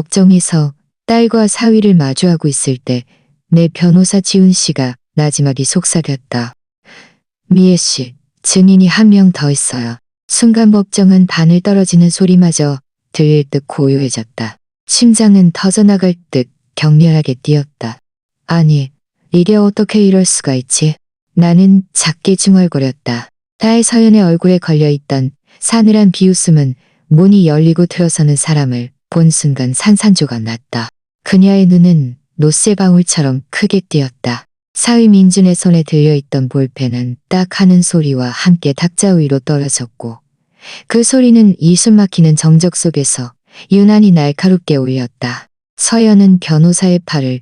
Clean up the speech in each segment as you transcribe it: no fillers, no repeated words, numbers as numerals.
법정에서 딸과 사위를 마주하고 있을 때 내 변호사 지훈 씨가 나지막이 속삭였다. 미애 씨, 증인이 한 명 더 있어요. 순간 법정은 바늘 떨어지는 소리마저 들릴 듯 고요해졌다. 심장은 터져나갈 듯 격렬하게 뛰었다. 아니, 이게 어떻게 이럴 수가 있지? 나는 작게 중얼거렸다. 딸 서연의 얼굴에 걸려있던 싸늘한 비웃음은 문이 열리고 들어서는 사람을 본 순간 산산조각 났다. 그녀의 눈은 노쇠방울처럼 크게 띄었다. 사위 민준의 손에 들려있던 볼펜은 딱 하는 소리와 함께 탁자 위로 떨어졌고 그 소리는 이숨 막히는 정적 속에서 유난히 날카롭게 울렸다. 서연은 변호사의 팔을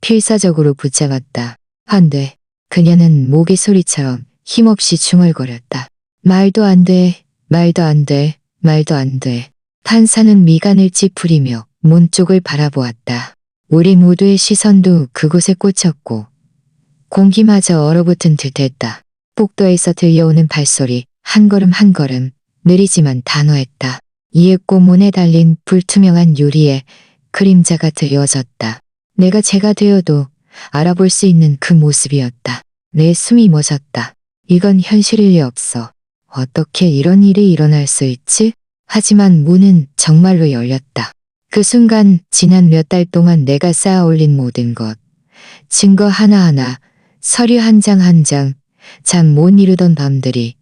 필사적으로 붙잡았다. 안 돼. 그녀는 모기 소리처럼 힘없이 중얼거렸다. 말도 안 돼. 말도 안 돼. 말도 안 돼. 판사는 미간을 찌푸리며 문 쪽을 바라보았다. 우리 모두의 시선도 그곳에 꽂혔고 공기마저 얼어붙은 듯했다. 복도에서 들려오는 발소리 한 걸음 한 걸음 느리지만 단호했다. 이윽고 문에 달린 불투명한 유리에 그림자가 드리워졌다. 내가 제가 되어도 알아볼 수 있는 그 모습이었다. 내 숨이 멎었다. 이건 현실일 리 없어. 어떻게 이런 일이 일어날 수 있지? 하지만 문은 정말로 열렸다. 그 순간 지난 몇 달 동안 내가 쌓아올린 모든 것, 증거 하나하나, 서류 한 장 한 장, 잠 못 이루던 밤들이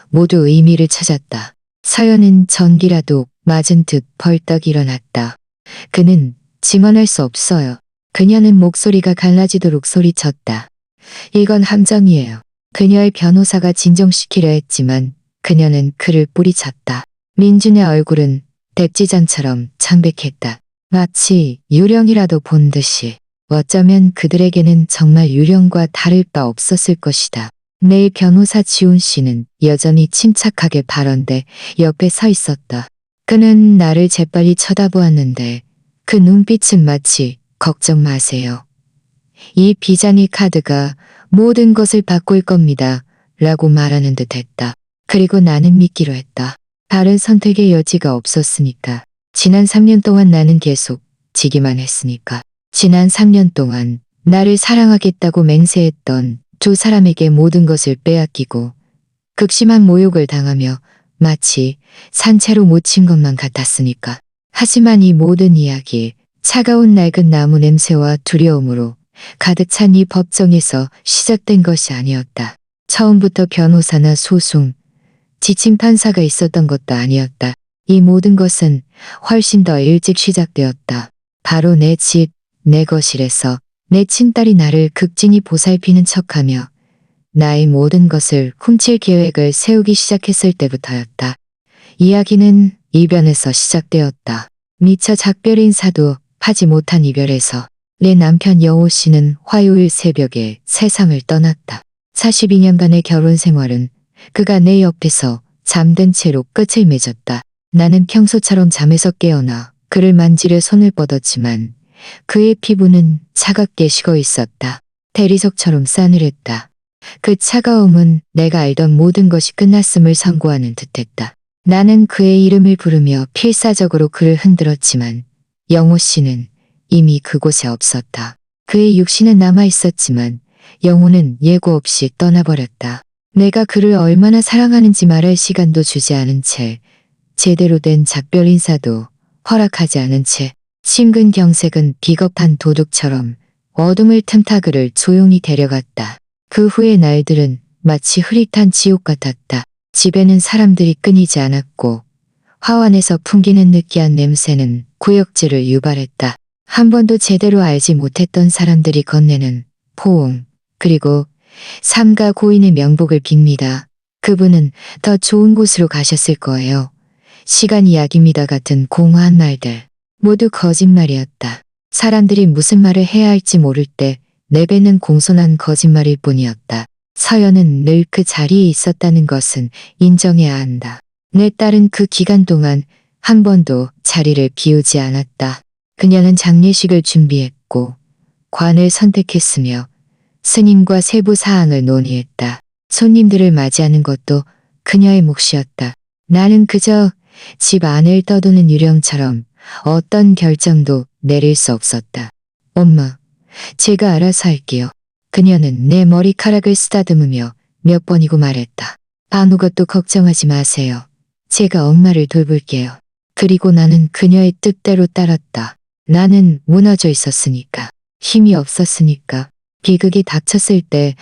모두 의미를 찾았다. 서연은 전기라도 맞은 듯 벌떡 일어났다. 그는 증언할 수 없어요. 그녀는 목소리가 갈라지도록 소리쳤다. 이건 함정이에요. 그녀의 변호사가 진정시키려 했지만 그녀는 그를 뿌리쳤다. 민준의 얼굴은 백지장처럼 창백했다. 마치 유령이라도 본 듯이. 어쩌면 그들에게는 정말 유령과 다를 바 없었을 것이다. 내 변호사 지훈 씨는 여전히 침착하게 발언대 옆에 서 있었다. 그는 나를 재빨리 쳐다보았는데 그 눈빛은 마치 걱정 마세요. 이 비자니 카드가 모든 것을 바꿀 겁니다. 라고 말하는 듯 했다. 그리고 나는 믿기로 했다. 다른 선택의 여지가 없었으니까. 지난 3년 동안 나는 계속 지기만 했으니까. 지난 3년 동안 나를 사랑하겠다고 맹세했던 두 사람에게 모든 것을 빼앗기고 극심한 모욕을 당하며 마치 산채로 묻힌 것만 같았으니까. 하지만 이 모든 이야기, 차가운 낡은 나무 냄새와 두려움으로 가득 찬 이 법정에서 시작된 것이 아니었다. 처음부터 변호사나 소송, 지침 판사가 있었던 것도 아니었다. 이 모든 것은 훨씬 더 일찍 시작되었다. 바로 내 집, 내 거실에서 내 친딸이 나를 극진히 보살피는 척하며 나의 모든 것을 훔칠 계획을 세우기 시작했을 때부터였다. 이야기는 이변에서 시작되었다. 미처 작별 인사도 하지 못한 이별에서 내 남편 영호 씨는 화요일 새벽에 세상을 떠났다. 42년간의 결혼 생활은 그가 내 옆에서 잠든 채로 끝을 맺었다. 나는 평소처럼 잠에서 깨어나 그를 만지려 손을 뻗었지만 그의 피부는 차갑게 식어 있었다. 대리석처럼 싸늘했다. 그 차가움은 내가 알던 모든 것이 끝났음을 선고하는 듯했다. 나는 그의 이름을 부르며 필사적으로 그를 흔들었지만 영호 씨는 이미 그곳에 없었다. 그의 육신은 남아있었지만 영호는 예고 없이 떠나버렸다. 내가 그를 얼마나 사랑하는지 말할 시간도 주지 않은 채 제대로 된 작별 인사도 허락하지 않은 채 심근경색은 비겁한 도둑처럼 어둠을 틈타 그를 조용히 데려갔다. 그 후의 날들은 마치 흐릿한 지옥 같았다. 집에는 사람들이 끊이지 않았고 화환에서 풍기는 느끼한 냄새는 구역질을 유발했다. 한 번도 제대로 알지 못했던 사람들이 건네는 포옹, 그리고 삼가 고인의 명복을 빕니다. 그분은 더 좋은 곳으로 가셨을 거예요. 시간이 약입니다 같은 공허한 말들. 모두 거짓말이었다. 사람들이 무슨 말을 해야 할지 모를 때 내뱉는 공손한 거짓말일 뿐이었다. 서연은 늘 그 자리에 있었다는 것은 인정해야 한다. 내 딸은 그 기간 동안 한 번도 자리를 비우지 않았다. 그녀는 장례식을 준비했고 관을 선택했으며 스님과 세부 사항을 논의했다. 손님들을 맞이하는 것도 그녀의 몫이었다. 나는 그저 집 안을 떠도는 유령처럼 어떤 결정도 내릴 수 없었다. 엄마, 제가 알아서 할게요. 그녀는 내 머리카락을 쓰다듬으며 몇 번이고 말했다. 아무것도 걱정하지 마세요. 제가 엄마를 돌볼게요. 그리고 나는 그녀의 뜻대로 따랐다. 나는 무너져 있었으니까. 힘이 없었으니까. 비극이 닥쳤을 때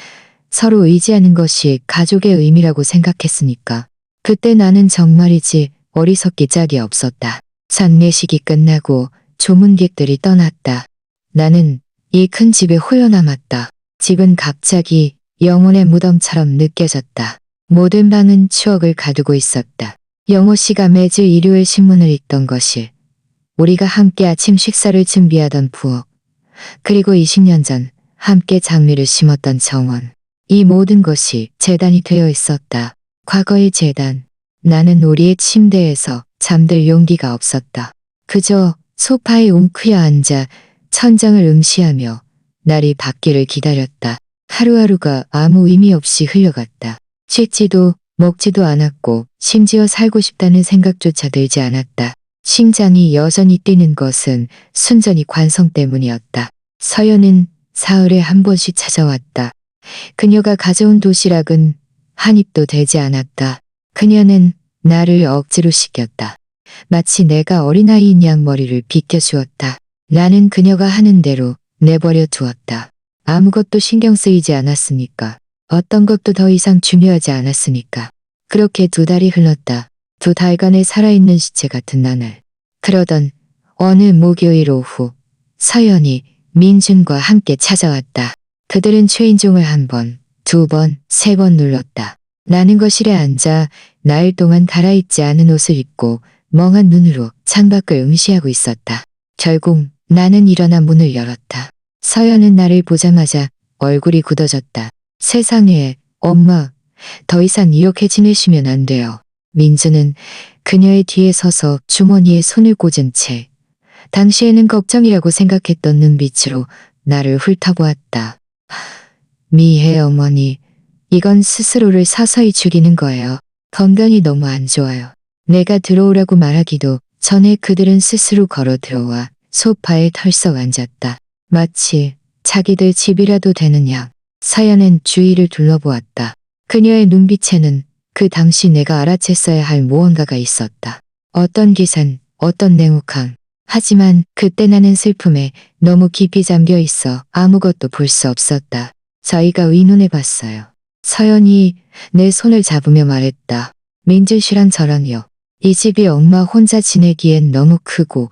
서로 의지하는 것이 가족의 의미라고 생각했으니까. 그때 나는 정말이지 어리석기 짝이 없었다. 장례식이 끝나고 조문객들이 떠났다. 나는 이 큰 집에 홀로 남았다. 집은 갑자기 영혼의 무덤처럼 느껴졌다. 모든 방은 추억을 가두고 있었다. 영호 씨가 매주 일요일 신문을 읽던 것이, 우리가 함께 아침 식사를 준비하던 부엌, 그리고 20년 전 함께 장미를 심었던 정원. 이 모든 것이 재단이 되어 있었다. 과거의 재단. 나는 우리의 침대에서 잠들 용기가 없었다. 그저 소파에 웅크려 앉아 천장을 응시하며 날이 밝기를 기다렸다. 하루하루가 아무 의미 없이 흘러갔다. 씻지도 먹지도 않았고 심지어 살고 싶다는 생각조차 들지 않았다. 심장이 여전히 뛰는 것은 순전히 관성 때문이었다. 서연은 사흘에 한 번씩 찾아왔다. 그녀가 가져온 도시락은 한 입도 되지 않았다. 그녀는 나를 억지로 시켰다. 마치 내가 어린아이인 양 머리를 빗겨주었다. 나는 그녀가 하는 대로 내버려 두었다. 아무것도 신경 쓰이지 않았으니까. 어떤 것도 더 이상 중요하지 않았으니까. 그렇게 2달이 흘렀다. 2달간의 살아있는 시체 같은 나날. 그러던 어느 목요일 오후, 서연이 민준과 함께 찾아왔다. 그들은 최인종을 1번, 2번, 3번 눌렀다. 나는 거실에 앉아 나흘 동안 갈아입지 않은 옷을 입고 멍한 눈으로 창밖을 응시하고 있었다. 결국 나는 일어나 문을 열었다. 서연은 나를 보자마자 얼굴이 굳어졌다. 세상에, 엄마, 더 이상 이렇게 지내시면 안 돼요. 민주는 그녀의 뒤에 서서 주머니에 손을 꽂은 채 당시에는 걱정이라고 생각했던 눈빛으로 나를 훑어보았다. 미혜 어머니, 이건 스스로를 서서히 죽이는 거예요. 건강이 너무 안 좋아요. 내가 들어오라고 말하기도 전에 그들은 스스로 걸어 들어와 소파에 털썩 앉았다. 마치 자기들 집이라도 되는 양. 서연은 주위를 둘러보았다. 그녀의 눈빛에는 그 당시 내가 알아챘어야 할 무언가가 있었다. 어떤 기산, 어떤 냉혹함. 하지만 그때 나는 슬픔에 너무 깊이 잠겨 있어 아무것도 볼 수 없었다. 저희가 의논해 봤어요. 서연이 내 손을 잡으며 말했다. 민준 씨랑 저랑요. 이 집이 엄마 혼자 지내기엔 너무 크고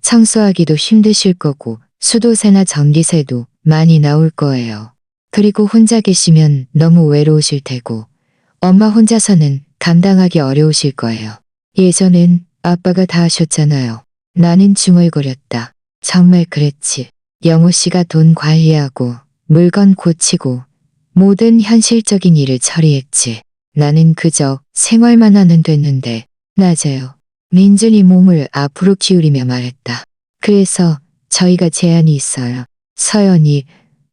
청소하기도 힘드실 거고 수도세나 전기세도 많이 나올 거예요. 그리고 혼자 계시면 너무 외로우실 테고 엄마 혼자서는 감당하기 어려우실 거예요. 예전엔 아빠가 다 하셨잖아요. 나는 중얼거렸다. 정말 그랬지. 영호 씨가 돈 관리하고 물건 고치고 모든 현실적인 일을 처리했지. 나는 그저 생활만 하면 됐는데. 맞아요. 민준이 몸을 앞으로 기울이며 말했다. 그래서 저희가 제안이 있어요. 서연이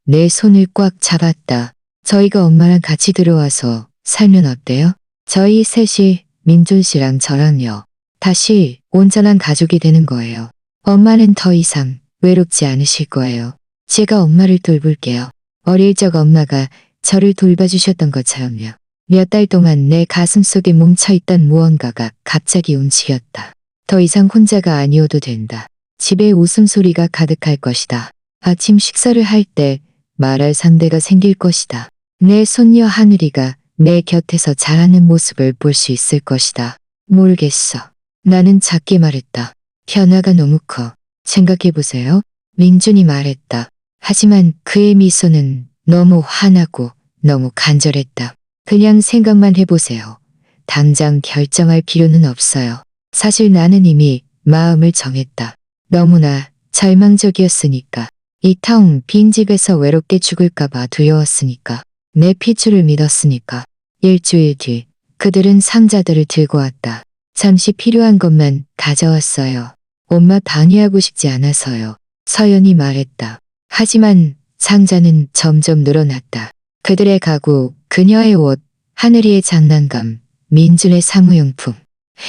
내 손을 꽉 잡았다. 저희가 엄마랑 같이 들어와서 살면 어때요? 저희 셋이 민준 씨랑 저랑요. 다시 온전한 가족이 되는 거예요. 엄마는 더 이상 외롭지 않으실 거예요. 제가 엄마를 돌볼게요. 어릴 적 엄마가 저를 돌봐주셨던 것처럼요. 몇 달 동안 내 가슴속에 뭉쳐있던 무언가가 갑자기 움직였다. 더 이상 혼자가 아니어도 된다. 집에 웃음소리가 가득할 것이다. 아침 식사를 할 때 말할 상대가 생길 것이다. 내 손녀 하늘이가 내 곁에서 자라는 모습을 볼 수 있을 것이다. 모르겠어. 나는 작게 말했다. 변화가 너무 커. 생각해보세요. 민준이 말했다. 하지만 그의 미소는 너무 환하고 너무 간절했다. 그냥 생각만 해보세요. 당장 결정할 필요는 없어요. 사실 나는 이미 마음을 정했다. 너무나 절망적이었으니까. 이 텅 빈 집에서 외롭게 죽을까봐 두려웠으니까. 내 피줄을 믿었으니까. 일주일 뒤 그들은 상자들을 들고 왔다. 잠시 필요한 것만 가져왔어요. 엄마 방해하고 싶지 않아서요. 서연이 말했다. 하지만 상자는 점점 늘어났다. 그들의 가구, 그녀의 옷, 하늘이의 장난감, 민준의 사무용품.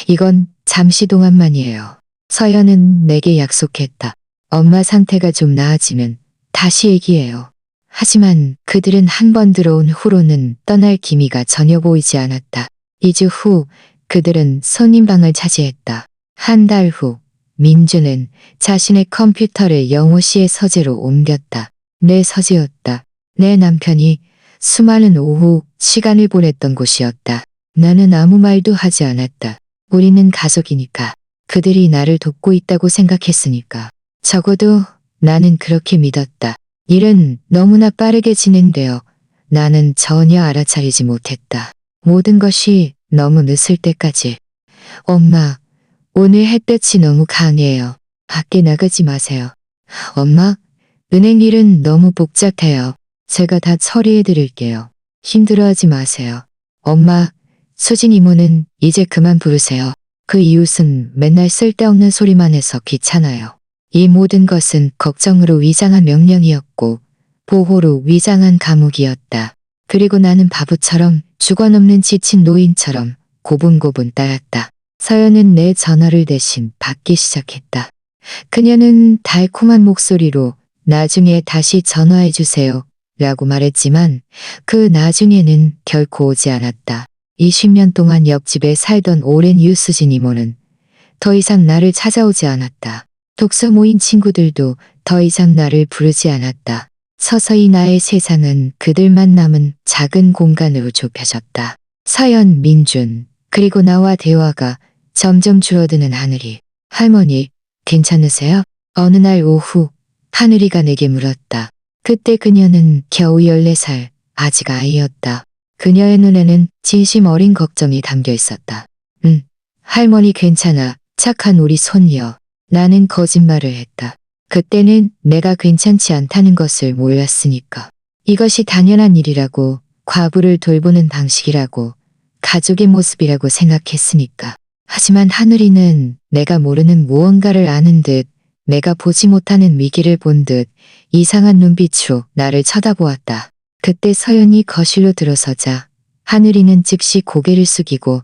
이건 잠시 동안만이에요. 서연은 내게 약속했다. 엄마 상태가 좀 나아지면 다시 얘기해요. 하지만 그들은 한 번 들어온 후로는 떠날 기미가 전혀 보이지 않았다. 2주 후 그들은 손님방을 차지했다. 한 달 후 민주는 자신의 컴퓨터를 영호 씨의 서재로 옮겼다. 내 서재였다. 내 남편이 수많은 오후 시간을 보냈던 곳이었다. 나는 아무 말도 하지 않았다. 우리는 가족이니까. 그들이 나를 돕고 있다고 생각했으니까. 적어도 나는 그렇게 믿었다. 일은 너무나 빠르게 진행되어 나는 전혀 알아차리지 못했다. 모든 것이 너무 늦을 때까지. 엄마, 오늘 햇볕이 너무 강해요. 밖에 나가지 마세요. 엄마, 은행 일은 너무 복잡해요. 제가 다 처리해 드릴게요. 힘들어하지 마세요. 엄마, 수진 이모는 이제 그만 부르세요. 그 이웃은 맨날 쓸데없는 소리만 해서 귀찮아요. 이 모든 것은 걱정으로 위장한 명령이었고 보호로 위장한 감옥이었다. 그리고 나는 바보처럼 죽어넘는 지친 노인처럼 고분고분 따랐다. 서연은 내 전화를 대신 받기 시작했다. 그녀는 달콤한 목소리로 나중에 다시 전화해 주세요 라고 말했지만 그 나중에는 결코 오지 않았다. 20년 동안 옆집에 살던 오랜 유수진 이모는 더 이상 나를 찾아오지 않았다. 독서 모임 친구들도 더 이상 나를 부르지 않았다. 서서히 나의 세상은 그들만 남은 작은 공간으로 좁혀졌다. 서연, 민준, 그리고 나와 대화가 점점 줄어드는 하늘이. 할머니, 괜찮으세요? 어느 날 오후 하늘이가 내게 물었다. 그때 그녀는 겨우 14살, 아직 아이였다. 그녀의 눈에는 진심 어린 걱정이 담겨 있었다. 할머니 괜찮아. 착한 우리 손녀. 나는 거짓말을 했다. 그때는 내가 괜찮지 않다는 것을 몰랐으니까. 이것이 당연한 일이라고, 과부를 돌보는 방식이라고, 가족의 모습이라고 생각했으니까. 하지만 하늘이는 내가 모르는 무언가를 아는 듯, 내가 보지 못하는 위기를 본 듯 이상한 눈빛으로 나를 쳐다보았다. 그때 서연이 거실로 들어서자 하늘이는 즉시 고개를 숙이고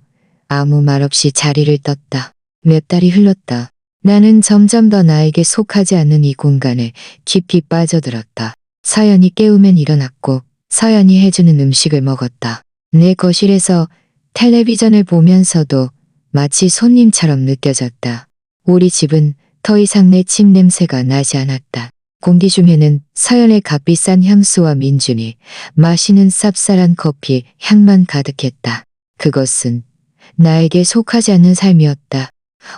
아무 말 없이 자리를 떴다. 몇 달이 흘렀다. 나는 점점 더 나에게 속하지 않는 이 공간에 깊이 빠져들었다. 서연이 깨우면 일어났고 서연이 해주는 음식을 먹었다. 내 거실에서 텔레비전을 보면서도 마치 손님처럼 느껴졌다. 우리 집은 더 이상 내 침 냄새가 나지 않았다. 공기 중에는 서연의 값비싼 향수와 민준이 마시는 쌉쌀한 커피 향만 가득했다. 그것은 나에게 속하지 않는 삶이었다.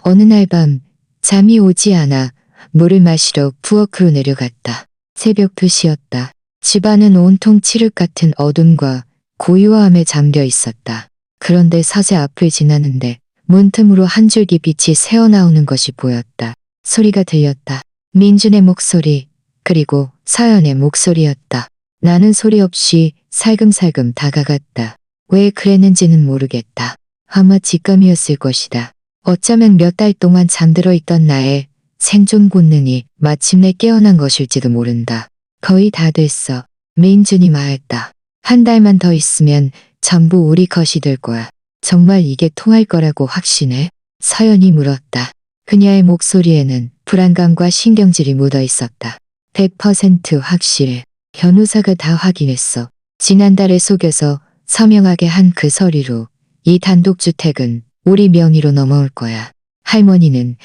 어느 날 밤 잠이 오지 않아 물을 마시러 부엌으로 내려갔다. 새벽 2시였다. 집안은 온통 칠흑 같은 어둠과 고요함에 잠겨 있었다. 그런데 서재 앞을 지나는데 문틈으로 한 줄기 빛이 새어나오는 것이 보였다. 소리가 들렸다. 민준의 목소리, 그리고 서연의 목소리였다. 나는 소리 없이 살금살금 다가갔다. 왜 그랬는지는 모르겠다. 아마 직감이었을 것이다. 어쩌면 몇 달 동안 잠들어 있던 나의 생존 본능이 마침내 깨어난 것일지도 모른다. 거의 다 됐어. 민준이 말했다. 한 달만 더 있으면 전부 우리 것이 될 거야. 정말 이게 통할 거라고 확신해? 서연이 물었다. 그녀의 목소리에는 불안감과 신경질이 묻어 있었다. 100% 확실해. 변호사가 다 확인했어. 지난달에 속여서 서명하게 한 그 서류로 이 단독주택은 우리 명의로 넘어올 거야. 할머니는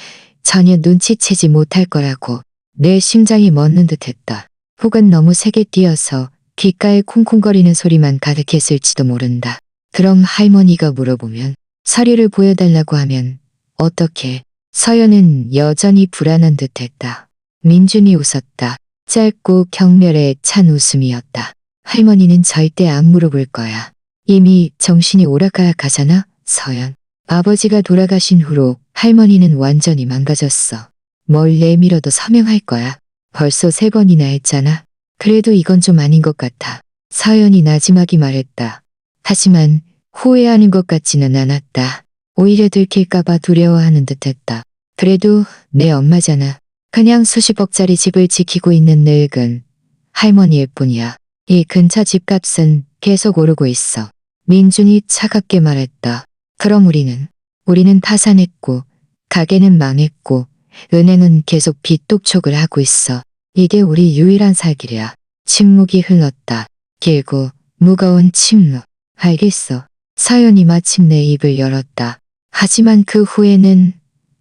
전혀 눈치채지 못할 거라고. 내 심장이 멎는 듯했다. 혹은 너무 세게 뛰어서 귓가에 쿵쿵거리는 소리만 가득했을지도 모른다. 그럼 할머니가 물어보면, 서류를 보여달라고 하면 어떻게? 서연은 여전히 불안한 듯했다. 민준이 웃었다. 짧고 경멸에 찬 웃음이었다. 할머니는 절대 안 물어볼 거야. 이미 정신이 오락가락하잖아, 서연. 아버지가 돌아가신 후로 할머니는 완전히 망가졌어. 뭘 내밀어도 서명할 거야. 벌써 3번이나 했잖아. 그래도 이건 좀 아닌 것 같아. 서연이 나지막이 말했다. 하지만 후회하는 것 같지는 않았다. 오히려 들킬까봐 두려워하는 듯했다. 그래도 내 엄마잖아. 그냥 수십억짜리 집을 지키고 있는 늙은 할머니일 뿐이야. 이 근처 집값은 계속 오르고 있어. 민준이 차갑게 말했다. 그럼 우리는 파산했고 가게는 망했고 은행은 계속 빚 독촉을 하고 있어. 이게 우리 유일한 살 길이야. 침묵이 흘렀다. 길고 무거운 침묵. 알겠어. 서연이 마침내 입을 열었다. 하지만 그 후에는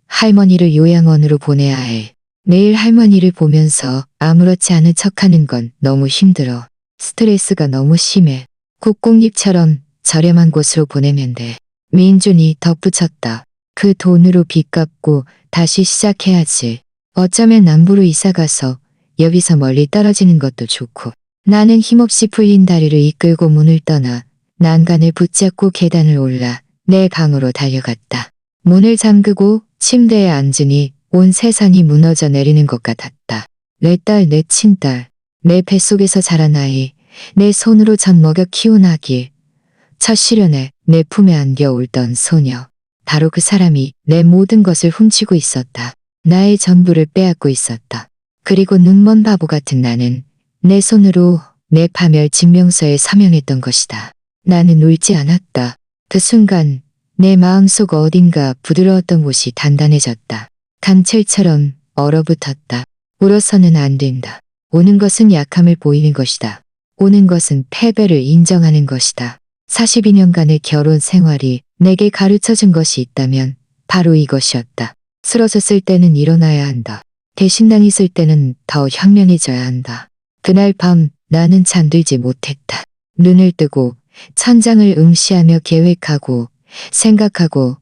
할머니를 요양원으로 보내야 해. 매일 할머니를 보면서 아무렇지 않은 척하는 건 너무 힘들어. 스트레스가 너무 심해. 국공립처럼 저렴한 곳으로 보내면 돼. 민준이 덧붙였다. 그 돈으로 빚 갚고 다시 시작해야지. 어쩌면 남부로 이사가서 여기서 멀리 떨어지는 것도 좋고. 나는 힘없이 풀린 다리를 이끌고 문을 떠나 난간을 붙잡고 계단을 올라 내 방으로 달려갔다. 문을 잠그고 침대에 앉으니 온 세상이 무너져 내리는 것 같았다. 내 딸, 내 친딸, 내 뱃속에서 자란 아이, 내 손으로 젖 먹여 키운 아기, 첫 시련에 내 품에 안겨 울던 소녀. 바로 그 사람이 내 모든 것을 훔치고 있었다. 나의 전부를 빼앗고 있었다. 그리고 눈먼 바보 같은 나는 내 손으로 내 파멸 증명서에 서명했던 것이다. 나는 울지 않았다. 그 순간 내 마음속 어딘가 부드러웠던 곳이 단단해졌다. 강철처럼 얼어붙었다. 울어서는 안 된다. 우는 것은 약함을 보이는 것이다. 우는 것은 패배를 인정하는 것이다. 42년간의 결혼 생활이 내게 가르쳐준 것이 있다면 바로 이것이었다. 쓰러졌을 때는 일어나야 한다. 대신당했을 때는 더 현명해져야 한다. 그날 밤 나는 잠들지 못했다. 눈을 뜨고 천장을 응시하며 계획하고 생각하고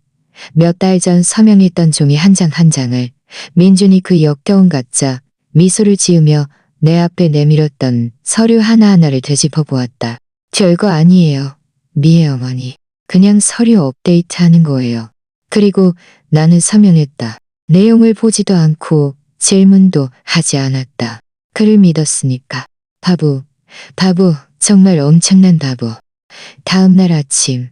몇 달 전 서명했던 종이 한 장 한 장을 민준이 그 역겨운 가짜 미소를 지으며 내 앞에 내밀었던 서류 하나하나를 되짚어 보았다. 별거 아니에요. 미애 어머니. 그냥 서류 업데이트하는 거예요. 그리고 나는 서명했다. 내용을 보지도 않고 질문도 하지 않았다. 그를 믿었으니까. 바보, 정말 엄청난 바보. 다음 날 아침,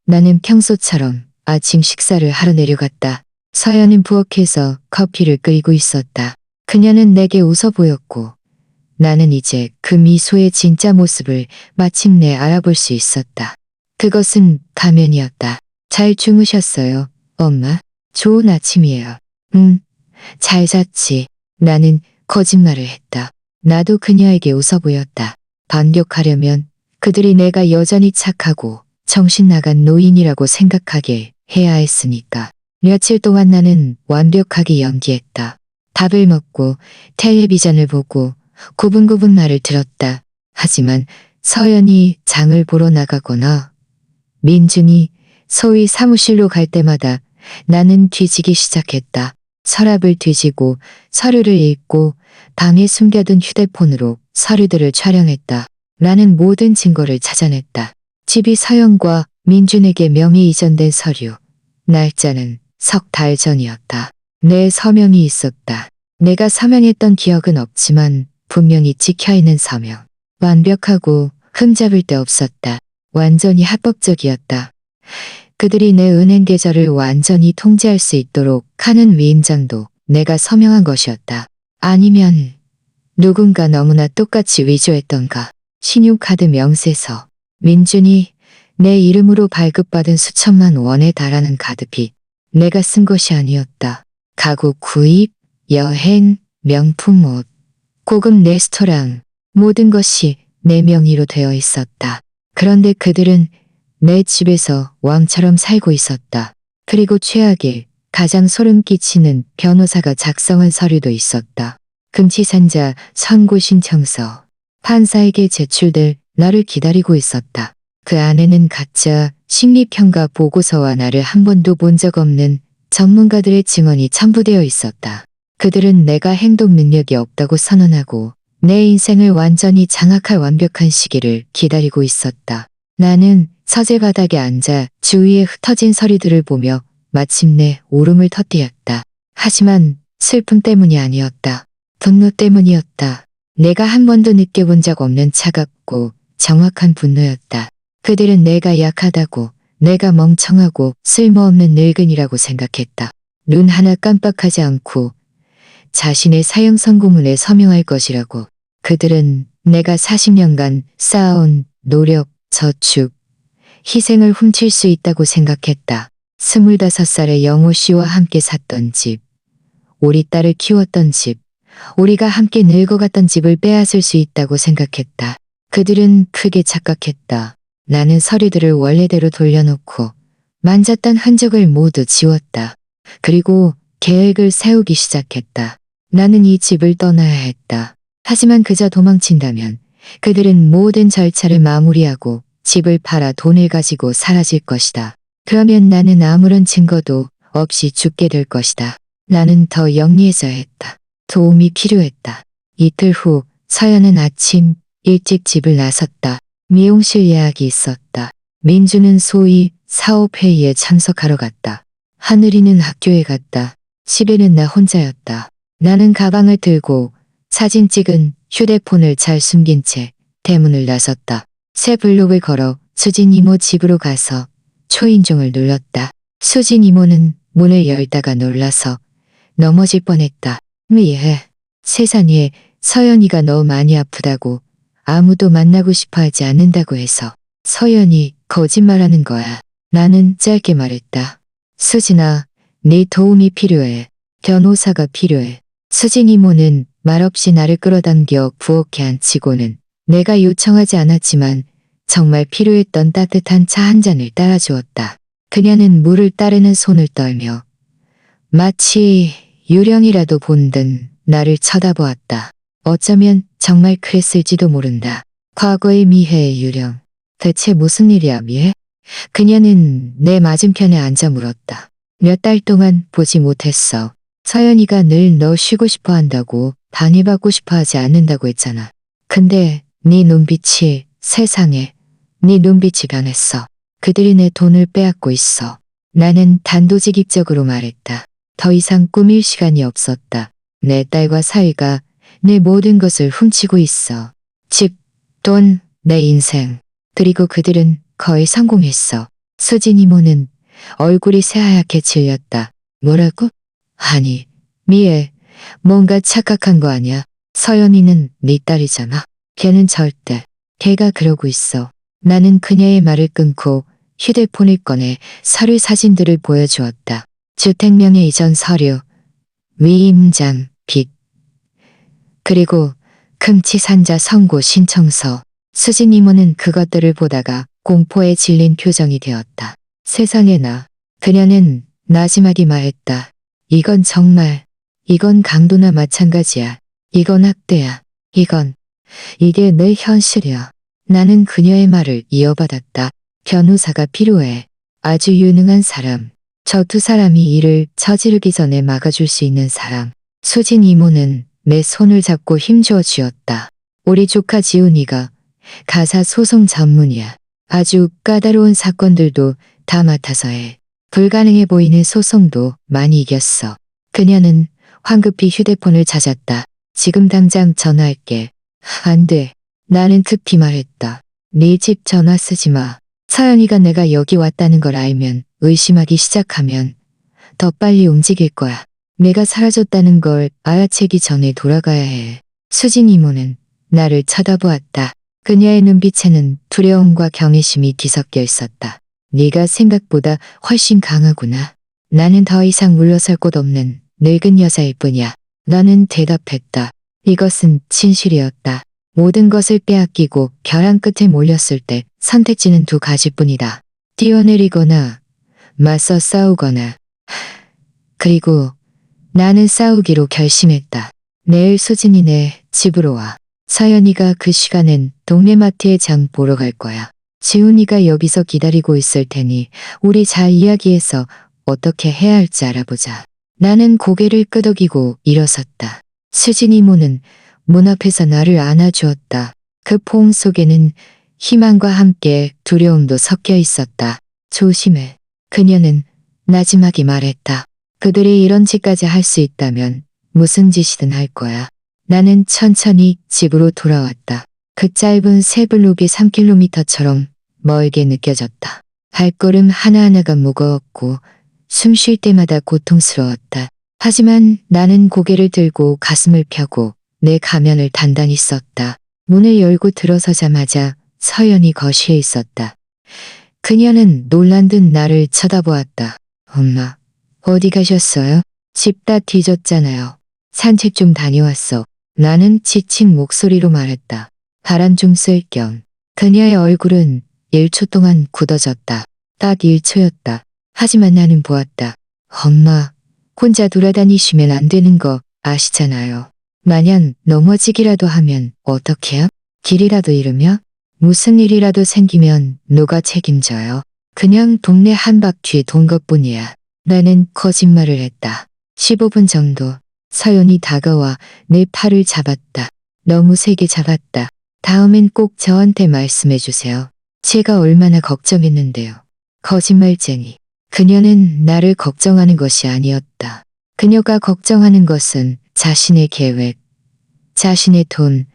나는 평소처럼 아침 식사를 하러 내려갔다. 서연은 부엌에서 커피를 끓이고 있었다. 그녀는 내게 웃어 보였고 나는 이제 그 미소의 진짜 모습을 마침내 알아볼 수 있었다. 그것은 가면이었다. 잘 주무셨어요, 엄마? 좋은 아침이에요. 잘 잤지. 나는 거짓말을 했다. 나도 그녀에게 웃어 보였다. 반격하려면 그들이 내가 여전히 착하고 정신 나간 노인이라고 생각하게 해야 했으니까. 며칠 동안 나는 완벽하게 연기했다. 밥을 먹고 텔레비전을 보고 구분구분 말을 들었다. 하지만 서연이 장을 보러 나가거나 민준이 소위 사무실로 갈 때마다 나는 뒤지기 시작했다. 서랍을 뒤지고 서류를 읽고 방에 숨겨둔 휴대폰으로 서류들을 촬영했다. 나는 모든 증거를 찾아냈다. 집이 서연과 민준에게 명의 이전된 서류. 날짜는 석 달 전이었다. 내 서명이 있었다. 내가 서명했던 기억은 없지만 분명히 찍혀있는 서명. 완벽하고 흠잡을 데 없었다. 완전히 합법적이었다. 그들이 내 은행 계좌를 완전히 통제할 수 있도록 하는 위임장도 내가 서명한 것이었다. 아니면 누군가 너무나 똑같이 위조했던가. 신용카드 명세서. 민준이 내 이름으로 발급받은 수천만 원에 달하는 카드비. 내가 쓴 것이 아니었다. 가구 구입, 여행, 명품 옷, 고급 레스토랑, 모든 것이 내 명의로 되어 있었다. 그런데 그들은 내 집에서 왕처럼 살고 있었다. 그리고 최악의 가장 소름 끼치는 변호사가 작성한 서류도 있었다. 금치산자 선고 신청서. 판사에게 제출될 나를 기다리고 있었다. 그 안에는 가짜 심리평가 보고서와 나를 한 번도 본 적 없는 전문가들의 증언이 첨부되어 있었다. 그들은 내가 행동 능력이 없다고 선언하고 내 인생을 완전히 장악할 완벽한 시기를 기다리고 있었다. 나는 서재 바닥에 앉아 주위에 흩어진 서류들을 보며 마침내 울음을 터뜨렸다. 하지만 슬픔 때문이 아니었다. 분노 때문이었다. 내가 한 번도 느껴본 적 없는 차갑고 정확한 분노였다. 그들은 내가 약하다고, 내가 멍청하고 쓸모없는 늙은이라고 생각했다. 눈 하나 깜빡하지 않고 자신의 사형 선고문에 서명할 것이라고. 그들은 내가 40년간 쌓아온 노력, 저축, 희생을 훔칠 수 있다고 생각했다. 25살의 영호 씨와 함께 샀던 집, 우리 딸을 키웠던 집, 우리가 함께 늙어갔던 집을 빼앗을 수 있다고 생각했다. 그들은 크게 착각했다. 나는 서류들을 원래대로 돌려놓고 만졌던 흔적을 모두 지웠다. 그리고 계획을 세우기 시작했다. 나는 이 집을 떠나야 했다. 하지만 그저 도망친다면 그들은 모든 절차를 마무리하고 집을 팔아 돈을 가지고 사라질 것이다. 그러면 나는 아무런 증거도 없이 죽게 될 것이다. 나는 더 영리해져야 했다. 도움이 필요했다. 이틀 후 서연은 아침 일찍 집을 나섰다. 미용실 예약이 있었다. 민주는 소위 사업회의에 참석하러 갔다. 하늘이는 학교에 갔다. 집에는 나 혼자였다. 나는 가방을 들고 사진 찍은 휴대폰을 잘 숨긴 채 대문을 나섰다. 새 블록을 걸어 수진 이모 집으로 가서 초인종을 눌렀다. 수진 이모는 문을 열다가 놀라서 넘어질 뻔했다. 미해. 세상에 서연이가 너무 많이 아프다고 아무도 만나고 싶어 하지 않는다고 해서. 서연이 거짓말하는 거야. 나는 짧게 말했다. 수진아, 네 도움이 필요해. 변호사가 필요해. 수진 이모는 말없이 나를 끌어당겨 부엌에 앉히고는 내가 요청하지 않았지만 정말 필요했던 따뜻한 차 한 잔을 따라주었다. 그녀는 물을 따르는 손을 떨며 마치 유령이라도 본 듯 나를 쳐다보았다. 어쩌면 정말 그랬을지도 모른다. 과거의 미해의 유령. 대체 무슨 일이야, 미해? 그녀는 내 맞은편에 앉아 물었다. 몇 달 동안 보지 못했어. 서연이가 늘 너 쉬고 싶어 한다고 방해받고 싶어 하지 않는다고 했잖아. 근데 네 눈빛이 세상에 네 눈빛이 변했어. 그들이 내 돈을 빼앗고 있어. 나는 단도직입적으로 말했다. 더 이상 꾸밀 시간이 없었다. 내 딸과 사위가 내 모든 것을 훔치고 있어. 집, 돈, 내 인생. 그리고 그들은 거의 성공했어. 수진 이모는 얼굴이 새하얗게 질렸다. 뭐라고? 아니, 미애, 뭔가 착각한 거 아니야? 서연이는 네 딸이잖아. 걔는 절대. 걔가 그러고 있어. 나는 그녀의 말을 끊고 휴대폰을 꺼내 서류 사진들을 보여주었다. 주택명의 이전 서류, 위임장, 빚, 그리고 금치산자 선고 신청서. 수진 이모는 그것들을 보다가 공포에 질린 표정이 되었다. 세상에나. 그녀는 나지막이 말했다. 이건 정말, 이건 강도나 마찬가지야. 이건 학대야. 이게 내 현실이야. 나는 그녀의 말을 이어받았다. 변호사가 필요해. 아주 유능한 사람. 저 두 사람이 일을 저지르기 전에 막아줄 수 있는 사람. 수진 이모는 내 손을 잡고 힘주어 쥐었다. 우리 조카 지훈이가 가사 소송 전문이야. 아주 까다로운 사건들도 다 맡아서 해. 불가능해 보이는 소송도 많이 이겼어. 그녀는 황급히 휴대폰을 찾았다. 지금 당장 전화할게. 안 돼. 나는 급히 말했다. 네 집 전화 쓰지 마. 서연이가 내가 여기 왔다는 걸 알면 의심하기 시작하면 더 빨리 움직일 거야. 내가 사라졌다는 걸 알아채기 전에 돌아가야 해. 수진 이모는 나를 쳐다보았다. 그녀의 눈빛에는 두려움과 경외심이 뒤섞여 있었다. 네가 생각보다 훨씬 강하구나. 나는 더 이상 물러설 곳 없는 늙은 여자일 뿐이야. 나는 대답했다. 이것은 진실이었다. 모든 것을 빼앗기고 벼랑 끝에 몰렸을 때 선택지는 두 가지뿐이다. 뛰어내리거나 맞서 싸우거나. 그리고 나는 싸우기로 결심했다. 내일 수진이네 집으로 와. 서연이가 그 시간엔 동네 마트에 장 보러 갈 거야. 지훈이가 여기서 기다리고 있을 테니 우리 잘 이야기해서 어떻게 해야 할지 알아보자. 나는 고개를 끄덕이고 일어섰다. 수진 이모는 문 앞에서 나를 안아주었다. 그 포옹 속에는 희망과 함께 두려움도 섞여 있었다. 조심해. 그녀는 나지막이 말했다. 그들이 이런 짓까지 할 수 있다면 무슨 짓이든 할 거야. 나는 천천히 집으로 돌아왔다. 그 짧은 세 블록이 3km처럼 멀게 느껴졌다. 발걸음 하나하나가 무거웠고 숨 쉴 때마다 고통스러웠다. 하지만 나는 고개를 들고 가슴을 펴고 내 가면을 단단히 썼다. 문을 열고 들어서자마자 서연이 거실에 있었다. 그녀는 놀란 듯 나를 쳐다보았다. 엄마, 어디 가셨어요? 집 다 뒤졌잖아요. 산책 좀 다녀왔어. 나는 지친 목소리로 말했다. 바람 좀 쐴 겸. 그녀의 얼굴은 1초 동안 굳어졌다. 딱 1초였다. 하지만 나는 보았다. 엄마, 혼자 돌아다니시면 안 되는 거 아시잖아요. 만약 넘어지기라도 하면 어떡해요? 길이라도 잃으면? 무슨 일이라도 생기면 누가 책임져요? 그냥 동네 한 바퀴 돈 것뿐이야. 나는 거짓말을 했다. 15분 정도. 서연이 다가와 내 팔을 잡았다. 너무 세게 잡았다. 다음엔 꼭 저한테 말씀해 주세요. 제가 얼마나 걱정했는데요. 거짓말쟁이. 그녀는 나를 걱정하는 것이 아니었다. 그녀가 걱정하는 것은 자신의 계획, 자신의 돈,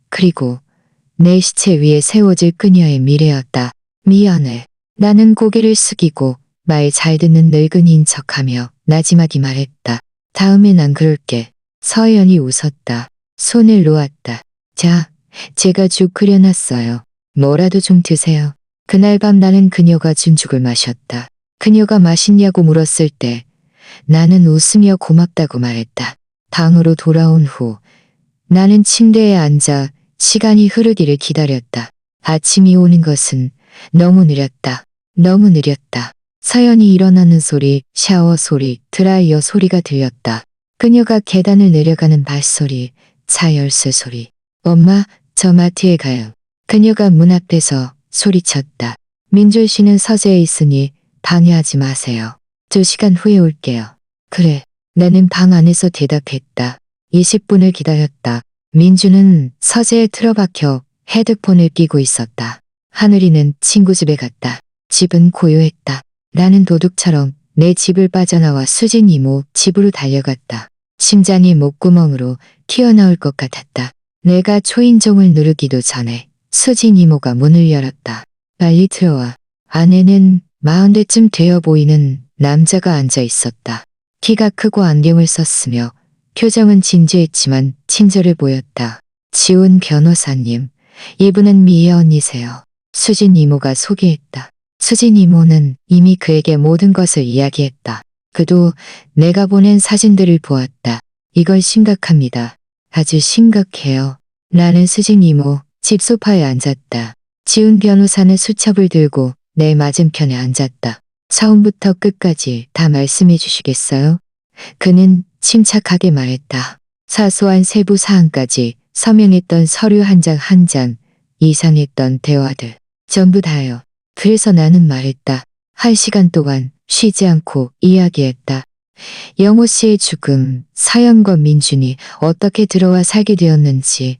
그리고 내 시체 위에 세워질 그녀의 미래였다. 미안해. 나는 고개를 숙이고 말 잘 듣는 늙은이인 척하며 나지막이 말했다. 다음엔 안 그럴게. 서연이 웃었다. 손을 놓았다. 자, 제가 죽 끓여놨어요. 뭐라도 좀 드세요. 그날 밤 나는 그녀가 준 죽을 마셨다. 그녀가 맛있냐고 물었을 때 나는 웃으며 고맙다고 말했다. 방으로 돌아온 후 나는 침대에 앉아 시간이 흐르기를 기다렸다. 아침이 오는 것은 너무 느렸다. 너무 느렸다. 서연이 일어나는 소리, 샤워 소리, 드라이어 소리가 들렸다. 그녀가 계단을 내려가는 발소리, 차 열쇠 소리. 엄마, 저 마트에 가요. 그녀가 문 앞에서 소리쳤다. 민줄 씨는 서재에 있으니 방해하지 마세요. 2시간 후에 올게요. 그래. 나는 방 안에서 대답했다. 20분을 기다렸다. 민주는 서재에 틀어박혀 헤드폰을 끼고 있었다. 하늘이는 친구 집에 갔다. 집은 고요했다. 나는 도둑처럼 내 집을 빠져나와 수진 이모 집으로 달려갔다. 심장이 목구멍으로 튀어나올 것 같았다. 내가 초인종을 누르기도 전에 수진 이모가 문을 열었다. 빨리 들어와. 안에는 40대쯤 되어 보이는 남자가 앉아 있었다. 키가 크고 안경을 썼으며 표정은 진지했지만 친절해 보였다. 지훈 변호사님, 이분은 미애 언니세요. 수진 이모가 소개했다. 수진 이모는 이미 그에게 모든 것을 이야기했다. 그도 내가 보낸 사진들을 보았다. 이건 심각합니다. 아주 심각해요. 나는 수진 이모 집 소파에 앉았다. 지훈 변호사는 수첩을 들고 내 맞은편에 앉았다. 처음부터 끝까지 다 말씀해 주시겠어요? 그는 침착하게 말했다. 사소한 세부 사항까지 서명했던 서류 한 장 한 장, 이상했던 대화들. 전부 다요. 그래서 나는 말했다. 1시간 동안 쉬지 않고 이야기했다. 영호 씨의 죽음, 서연과 민준이 어떻게 들어와 살게 되었는지,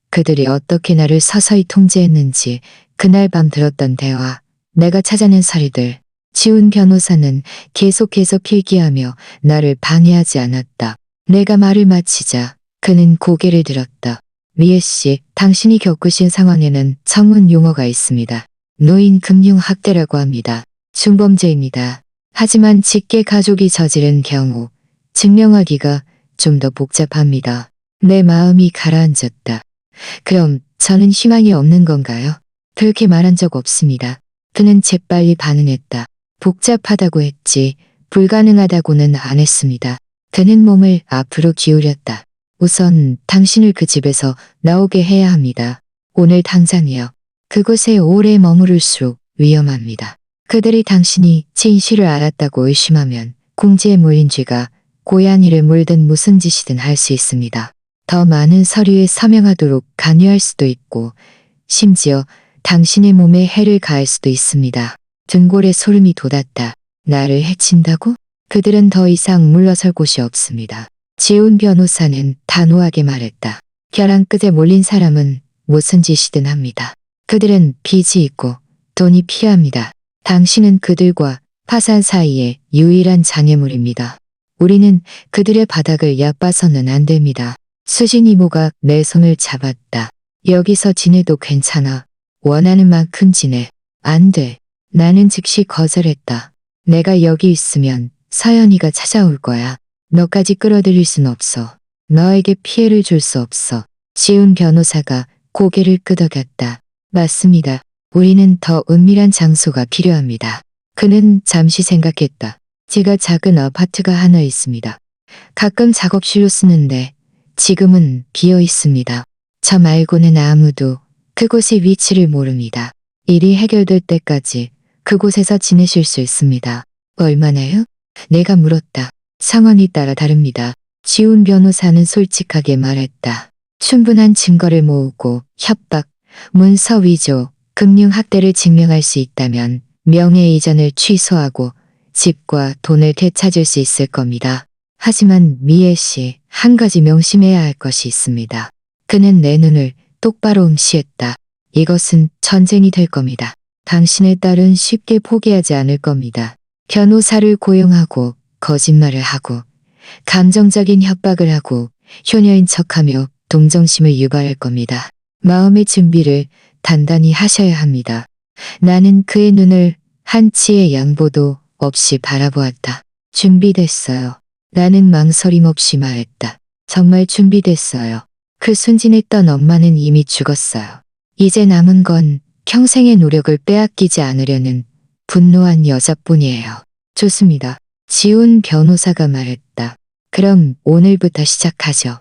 그들이 어떻게 나를 서서히 통제했는지, 그날 밤 들었던 대화, 내가 찾아낸 서류들. 지훈 변호사는 계속해서 필기하며 나를 방해하지 않았다. 내가 말을 마치자 그는 고개를 들었다. 미애 씨, 당신이 겪으신 상황에는 전문 용어가 있습니다. 노인 금융 학대라고 합니다. 중범죄입니다. 하지만 직계 가족이 저지른 경우 증명하기가 좀 더 복잡합니다. 내 마음이 가라앉았다. 그럼 저는 희망이 없는 건가요? 그렇게 말한 적 없습니다. 그는 재빨리 반응했다. 복잡하다고 했지 불가능하다고는 안 했습니다. 그는 몸을 앞으로 기울였다. 우선 당신을 그 집에서 나오게 해야 합니다. 오늘 당장이요. 그곳에 오래 머무를수록 위험합니다. 그들이 당신이 진실을 알았다고 의심하면 공지에 몰린 죄가 고양이를 물든 무슨 짓이든 할 수 있습니다. 더 많은 서류에 서명하도록 강요할 수도 있고 심지어 당신의 몸에 해를 가할 수도 있습니다. 등골에 소름이 돋았다. 나를 해친다고? 그들은 더 이상 물러설 곳이 없습니다. 지훈 변호사는 단호하게 말했다. 벼랑 끝에 몰린 사람은 무슨 짓이든 합니다. 그들은 빚이 있고 돈이 필요합니다. 당신은 그들과 파산 사이의 유일한 장애물입니다. 우리는 그들의 바닥을 얕봐서는 안 됩니다. 수진 이모가 내 손을 잡았다. 여기서 지내도 괜찮아. 원하는 만큼 지내. 안 돼. 나는 즉시 거절했다. 내가 여기 있으면 서연이가 찾아올 거야. 너까지 끌어들일 순 없어. 너에게 피해를 줄 수 없어. 지훈 변호사가 고개를 끄덕였다. 맞습니다. 우리는 더 은밀한 장소가 필요합니다. 그는 잠시 생각했다. 제가 작은 아파트가 하나 있습니다. 가끔 작업실로 쓰는데 지금은 비어 있습니다. 저 말고는 아무도 그곳의 위치를 모릅니다. 일이 해결될 때까지 그곳에서 지내실 수 있습니다. 얼마나요? 내가 물었다. 상황에 따라 다릅니다. 지훈 변호사는 솔직하게 말했다. 충분한 증거를 모으고 협박, 문서 위조, 금융학대를 증명할 수 있다면 명예이전을 취소하고 집과 돈을 되찾을 수 있을 겁니다. 하지만 미애 씨, 한 가지 명심해야 할 것이 있습니다. 그는 내 눈을 똑바로 응시했다. 이것은 전쟁이 될 겁니다. 당신의 딸은 쉽게 포기하지 않을 겁니다. 변호사를 고용하고 거짓말을 하고 감정적인 협박을 하고 효녀인 척하며 동정심을 유발할 겁니다. 마음의 준비를 단단히 하셔야 합니다. 나는 그의 눈을 한치의 양보도 없이 바라보았다. 준비됐어요. 나는 망설임 없이 말했다. 정말 준비됐어요. 그 순진했던 엄마는 이미 죽었어요. 이제 남은 건 평생의 노력을 빼앗기지 않으려는 분노한 여자뿐이에요. 좋습니다. 지훈 변호사가 말했다. 그럼 오늘부터 시작하죠.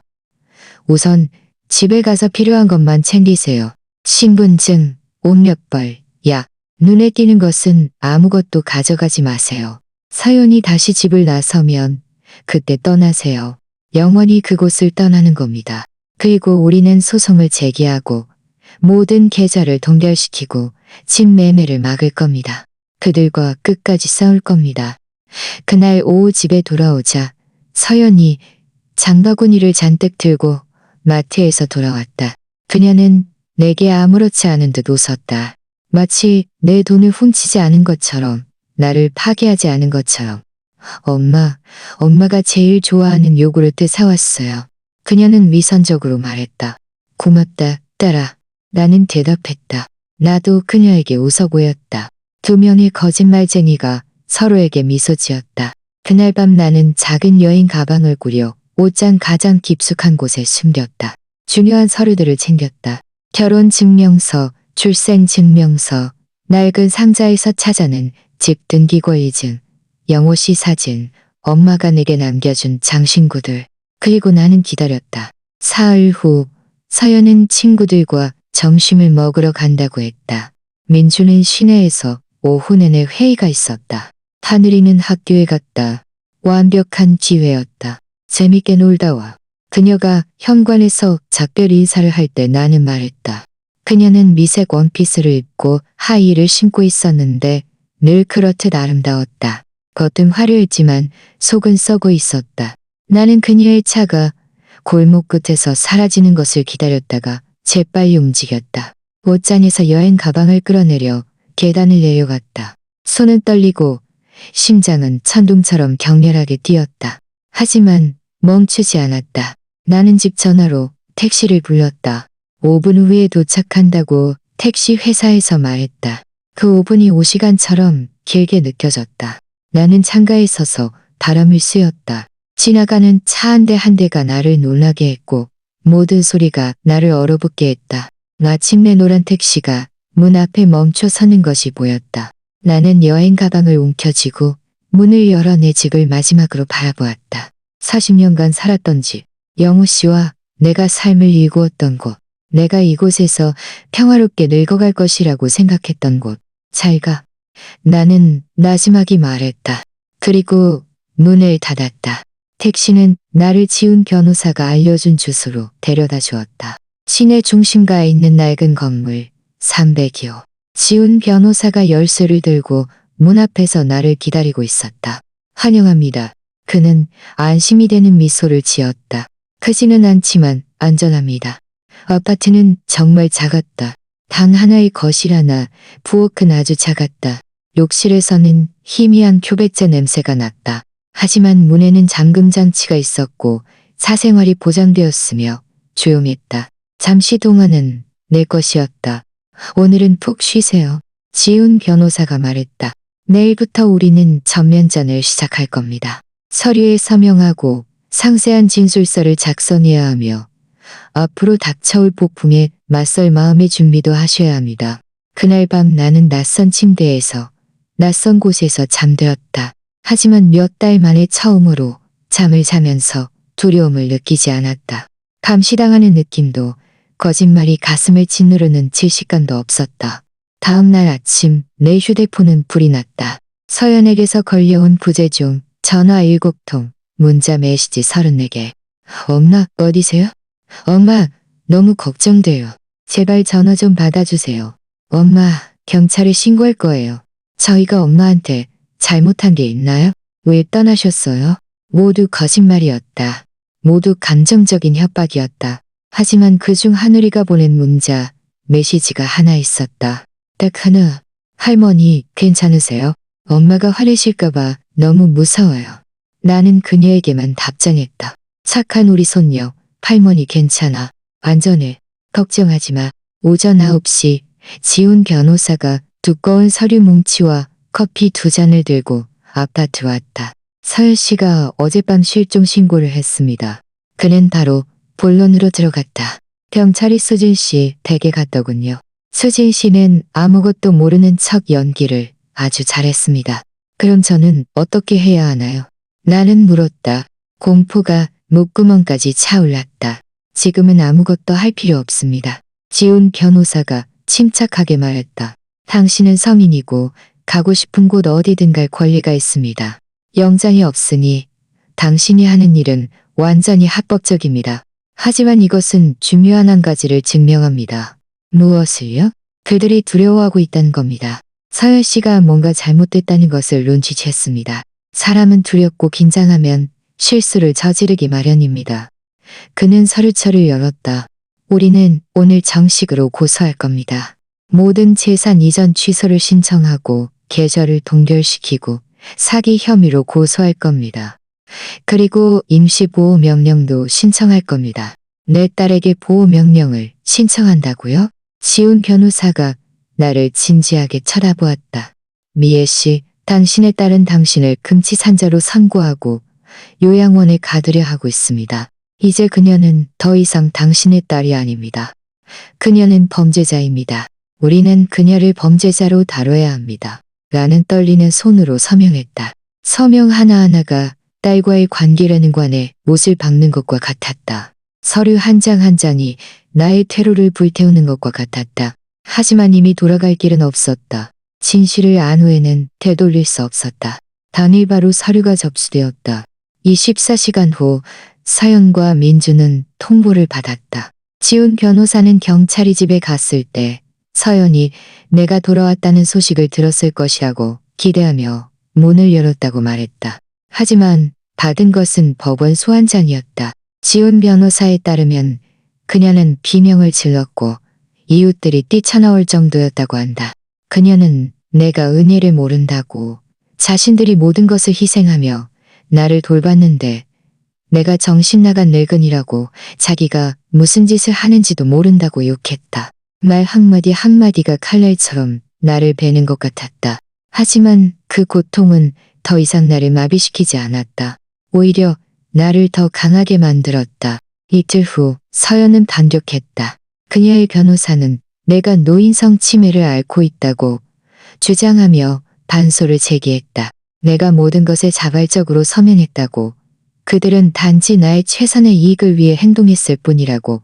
우선 집에 가서 필요한 것만 챙기세요. 신분증, 옷 몇 벌, 약. 눈에 띄는 것은 아무것도 가져가지 마세요. 서연이 다시 집을 나서면 그때 떠나세요. 영원히 그곳을 떠나는 겁니다. 그리고 우리는 소송을 제기하고 모든 계좌를 동결시키고 집 매매를 막을 겁니다. 그들과 끝까지 싸울 겁니다. 그날 오후 집에 돌아오자 서연이 장바구니를 잔뜩 들고 마트에서 돌아왔다. 그녀는 내게 아무렇지 않은 듯 웃었다. 마치 내 돈을 훔치지 않은 것처럼, 나를 파괴하지 않은 것처럼. 엄마가 제일 좋아하는 요구르트 사왔어요. 그녀는 위선적으로 말했다. 고맙다, 딸아. 나는 대답했다. 나도 그녀에게 웃어 보였다. 두 명의 거짓말쟁이가 서로에게 미소 지었다. 그날 밤 나는 작은 여행 가방을 꾸려 옷장 가장 깊숙한 곳에 숨겼다. 중요한 서류들을 챙겼다. 결혼 증명서, 출생 증명서, 낡은 상자에서 찾아낸 집 등기 권리증, 영호 씨 사진, 엄마가 내게 남겨준 장신구들. 그리고 나는 기다렸다. 사흘 후 서연은 친구들과 점심을 먹으러 간다고 했다. 민주는 시내에서 오후 내내 회의가 있었다. 하늘이는 학교에 갔다. 완벽한 기회였다. 재밌게 놀다 와. 그녀가 현관에서 작별 인사를 할 때 나는 말했다. 그녀는 미색 원피스를 입고 하이힐을 신고 있었는데 늘 그렇듯 아름다웠다. 겉은 화려했지만 속은 썩어 있었다. 나는 그녀의 차가 골목 끝에서 사라지는 것을 기다렸다가 재빨리 움직였다. 옷장에서 여행 가방을 끌어내려 계단을 내려갔다. 손은 떨리고 심장은 천둥처럼 격렬하게 뛰었다. 하지만 멈추지 않았다. 나는 집 전화로 택시를 불렀다. 5분 후에 도착한다고 택시 회사에서 말했다. 그 5분이 5시간처럼 길게 느껴졌다. 나는 창가에 서서 바람을 쐬었다. 지나가는 차 한 대 한 대가 나를 놀라게 했고 모든 소리가 나를 얼어붙게 했다. 마침내 노란 택시가 문 앞에 멈춰 서는 것이 보였다. 나는 여행 가방을 움켜쥐고 문을 열어 내 집을 마지막으로 바라보았다. 40년간 살았던 집, 영호 씨와 내가 삶을 일구었던 곳, 내가 이곳에서 평화롭게 늙어갈 것이라고 생각했던 곳. 잘 가. 나는 마지막이 말했다. 그리고 문을 닫았다. 택시는 나를 지훈 변호사가 알려준 주소로 데려다 주었다. 시내 중심가에 있는 낡은 건물 300여. 지훈 변호사가 열쇠를 들고 문 앞에서 나를 기다리고 있었다. 환영합니다. 그는 안심이 되는 미소를 지었다. 크지는 않지만 안전합니다. 아파트는 정말 작았다. 단 하나의 거실 하나, 부엌은 아주 작았다. 욕실에서는 희미한 표백제 냄새가 났다. 하지만 문에는 잠금 장치가 있었고 사생활이 보장되었으며 조용했다. 잠시 동안은 내 것이었다. 오늘은 푹 쉬세요. 지훈 변호사가 말했다. 내일부터 우리는 전면전을 시작할 겁니다. 서류에 서명하고 상세한 진술서를 작성해야 하며 앞으로 닥쳐올 폭풍에 맞설 마음의 준비도 하셔야 합니다. 그날 밤 나는 낯선 침대에서 낯선 곳에서 잠들었다. 하지만 몇 달 만에 처음으로 잠을 자면서 두려움을 느끼지 않았다. 감시당하는 느낌도, 거짓말이 가슴을 짓누르는 질식감도 없었다. 다음 날 아침 내 휴대폰은 불이 났다. 서연에게서 걸려온 부재중, 전화 7통, 문자 메시지 34개. 엄마, 어디세요? 엄마, 너무 걱정돼요. 제발 전화 좀 받아주세요. 엄마, 경찰에 신고할 거예요. 저희가 엄마한테 잘못한 게 있나요? 왜 떠나셨어요? 모두 거짓말이었다. 모두 감정적인 협박이었다. 하지만 그중 하늘이가 보낸 문자, 메시지가 하나 있었다. 딱 하나. 할머니, 괜찮으세요? 엄마가 화내실까봐 너무 무서워요. 나는 그녀에게만 답장했다. 착한 우리 손녀, 할머니 괜찮아. 안전해. 걱정하지 마. 오전 9시, 지훈 변호사가 두꺼운 서류 뭉치와 커피 2잔을 들고 아파트 왔다. 서연 씨가 어젯밤 실종 신고를 했습니다. 그는 바로 본론으로 들어갔다. 경찰이 수진 씨 댁에 갔더군요. 수진 씨는 아무것도 모르는 척 연기를 아주 잘했습니다. 그럼 저는 어떻게 해야 하나요? 나는 물었다. 공포가 목구멍까지 차올랐다. 지금은 아무것도 할 필요 없습니다. 지훈 변호사가 침착하게 말했다. 당신은 서민이고 가고 싶은 곳 어디든 갈 권리가 있습니다. 영장이 없으니 당신이 하는 일은 완전히 합법적입니다. 하지만 이것은 중요한 한 가지를 증명합니다. 무엇을요? 그들이 두려워하고 있다는 겁니다. 서연 씨가 뭔가 잘못됐다는 것을 눈치챘습니다. 사람은 두렵고 긴장하면 실수를 저지르기 마련입니다. 그는 서류철을 열었다. 우리는 오늘 정식으로 고소할 겁니다. 모든 재산 이전 취소를 신청하고 계좌를 동결시키고 사기 혐의로 고소할 겁니다. 그리고 임시보호명령도 신청할 겁니다. 내 딸에게 보호명령을 신청한다고요? 지훈 변호사가 나를 진지하게 쳐다보았다. 미애 씨, 당신의 딸은 당신을 금치산자로 선고하고 요양원에 가두려 하고 있습니다. 이제 그녀는 더 이상 당신의 딸이 아닙니다. 그녀는 범죄자입니다. 우리는 그녀를 범죄자로 다뤄야 합니다. 라는 떨리는 손으로 서명했다. 서명 하나하나가 딸과의 관계라는 관에 못을 박는 것과 같았다. 서류 한 장 한 장이 나의 퇴로를 불태우는 것과 같았다. 하지만 이미 돌아갈 길은 없었다. 진실을 안 후에는 되돌릴 수 없었다. 당일 바로 서류가 접수되었다. 24시간 후 서연과 민주는 통보를 받았다. 지훈 변호사는 경찰이 집에 갔을 때 서연이 내가 돌아왔다는 소식을 들었을 것이라고 기대하며 문을 열었다고 말했다. 하지만 받은 것은 법원 소환장이었다. 지훈 변호사에 따르면 그녀는 비명을 질렀고 이웃들이 뛰쳐나올 정도였다고 한다. 그녀는 내가 은혜를 모른다고 자신들이 모든 것을 희생하며 나를 돌봤는데 내가 정신 나간 늙은이라고 자기가 무슨 짓을 하는지도 모른다고 욕했다. 말 한마디 한마디가 칼날처럼 나를 베는 것 같았다. 하지만 그 고통은 더 이상 나를 마비시키지 않았다. 오히려 나를 더 강하게 만들었다. 이틀 후 서연은 반격했다. 그녀의 변호사는 내가 노인성 침해를 앓고 있다고 주장하며 반소를 제기했다. 내가 모든 것에 자발적으로 서명했다고. 그들은 단지 나의 최선의 이익을 위해 행동했을 뿐이라고.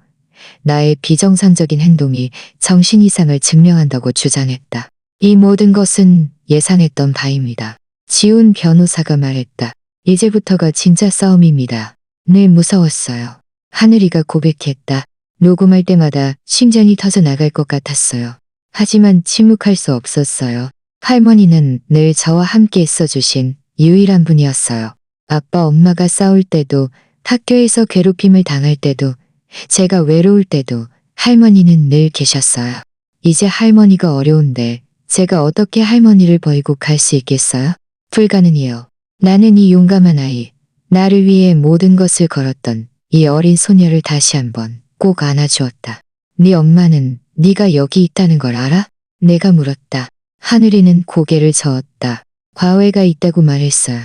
나의 비정상적인 행동이 정신 이상을 증명한다고 주장했다. 이 모든 것은 예상했던 바입니다. 지훈 변호사가 말했다. 이제부터가 진짜 싸움입니다. 늘 무서웠어요. 하늘이가 고백했다. 녹음할 때마다 심장이 터져 나갈 것 같았어요. 하지만 침묵할 수 없었어요. 할머니는 늘 저와 함께 있어주신 유일한 분이었어요. 아빠 엄마가 싸울 때도, 학교에서 괴롭힘을 당할 때도, 제가 외로울 때도 할머니는 늘 계셨어요. 이제 할머니가 어려운데 제가 어떻게 할머니를 버리고 갈 수 있겠어요? 불가능해요. 나는 이 용감한 아이, 나를 위해 모든 것을 걸었던 이 어린 소녀를 다시 한번 꼭 안아주었다. 네 엄마는 네가 여기 있다는 걸 알아? 내가 물었다. 하늘이는 고개를 저었다. 과외가 있다고 말했어요.